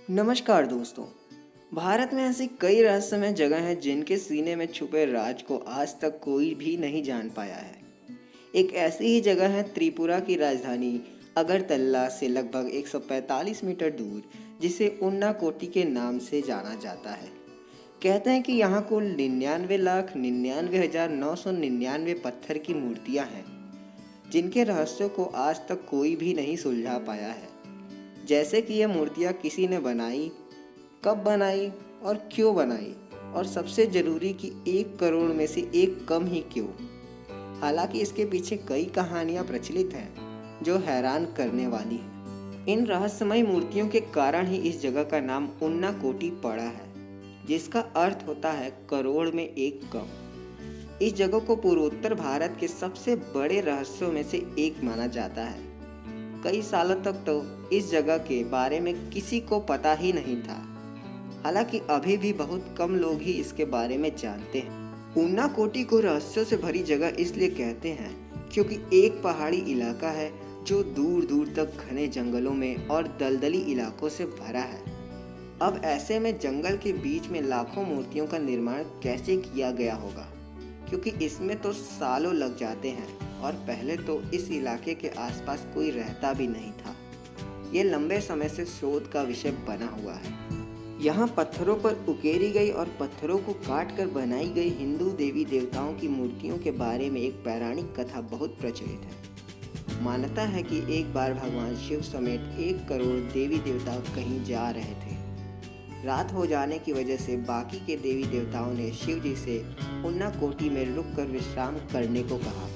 नमस्कार दोस्तों। भारत में ऐसी कई रहस्यमय जगह हैं जिनके सीने में छुपे राज को आज तक कोई भी नहीं जान पाया है। एक ऐसी ही जगह है त्रिपुरा की राजधानी अगरतला से लगभग 145 मीटर दूर, जिसे उन्नाकोटी के नाम से जाना जाता है। कहते हैं कि यहाँ कुल 99,99,999 पत्थर की मूर्तियाँ हैं, जिनके रहस्यों को आज तक कोई भी नहीं सुलझा पाया है। जैसे कि यह मूर्तियाँ किसी ने बनाई, कब बनाई और क्यों बनाई, और सबसे जरूरी कि 1 करोड़ में से एक कम ही क्यों। हालांकि इसके पीछे कई कहानियां प्रचलित हैं जो हैरान करने वाली हैं। इन रहस्यमय मूर्तियों के कारण ही इस जगह का नाम उन्नाकोटी पड़ा है, जिसका अर्थ होता है करोड़ में एक कम। इस जगह को पूर्वोत्तर भारत के सबसे बड़े रहस्यों में से एक माना जाता है। कई सालों तक तो इस जगह के बारे में किसी को पता ही नहीं था। हालांकि अभी भी बहुत कम लोग ही इसके बारे में जानते हैं। उन्नाकोटी को रहस्यों से भरी जगह इसलिए कहते हैं क्योंकि एक पहाड़ी इलाका है जो दूर दूर तक घने जंगलों में और दलदली इलाकों से भरा है। अब ऐसे में जंगल के बीच में लाखों मूर्तियों का निर्माण कैसे किया गया होगा, क्योंकि इसमें तो सालों लग जाते हैं और पहले तो इस इलाके के आसपास कोई रहता भी नहीं था। ये लंबे समय से शोध का विषय बना हुआ है। यहाँ पत्थरों पर उकेरी गई और पत्थरों को काट कर बनाई गई हिंदू देवी देवताओं की मूर्तियों के बारे में एक पौराणिक कथा बहुत प्रचलित है। मान्यता है कि एक बार भगवान शिव समेत 1 करोड़ देवी देवता कहीं जा रहे थे। रात हो जाने की वजह से बाकी के देवी देवताओं ने शिव जी से उन्नाकोटी में रुककर विश्राम करने को कहा।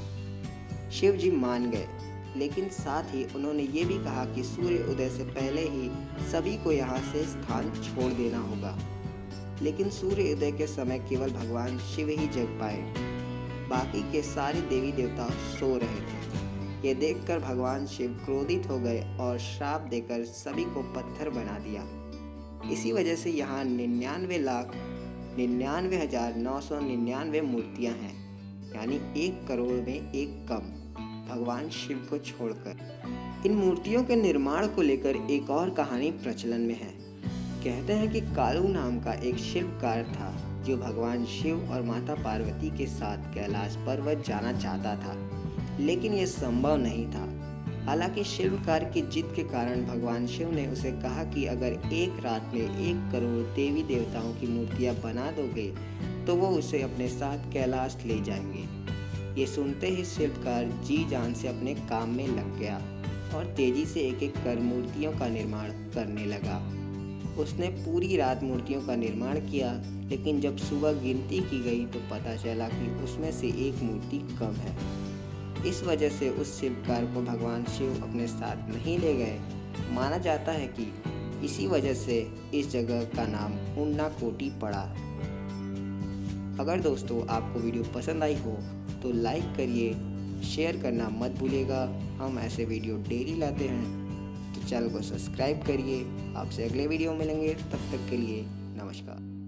शिव जी मान गए, लेकिन साथ ही उन्होंने ये भी कहा कि सूर्य उदय से पहले ही सभी को यहाँ से स्थान छोड़ देना होगा। लेकिन सूर्य उदय के समय केवल भगवान शिव ही जग पाए, बाकी के सारे देवी देवता सो रहे थे। ये देखकर भगवान शिव क्रोधित हो गए और श्राप देकर सभी को पत्थर बना दिया। इसी वजह से यहाँ 99,99,999 मूर्तियाँ हैं, यानी 1 करोड़ में एक कम, भगवान शिव को छोड़कर। इन मूर्तियों के निर्माण को लेकर एक और कहानी प्रचलन में है। कहते हैं कि कालू नाम का एक शिल्पकार था जो भगवान शिव और माता पार्वती के साथ कैलाश पर्वत जाना चाहता था, लेकिन यह संभव नहीं था। हालांकि शिल्पकार की जिद के कारण भगवान शिव ने उसे कहा कि अगर एक रात में 1 करोड़ देवी देवताओं की मूर्तियां बना दोगे तो वो उसे अपने साथ कैलाश ले जाएंगे। ये सुनते ही शिल्पकार जी जान से अपने काम में लग गया और तेजी से एक एक कर मूर्तियों का निर्माण करने लगा। उसने पूरी रात मूर्तियों का निर्माण किया, लेकिन जब सुबह गिनती की गई तो पता चला कि उसमें से एक मूर्ति कम है। इस वजह से उस शिल्पकार को भगवान शिव अपने साथ नहीं ले गए। माना जाता है कि इसी वजह से इस जगह का नाम उन्नाकोटी पड़ा। अगर दोस्तों आपको वीडियो पसंद आई हो तो लाइक करिए, शेयर करना मत भूलिएगा। हम ऐसे वीडियो डेली लाते हैं, तो चैनल को सब्सक्राइब करिए। आपसे अगले वीडियो मिलेंगे, तब तक के लिए नमस्कार।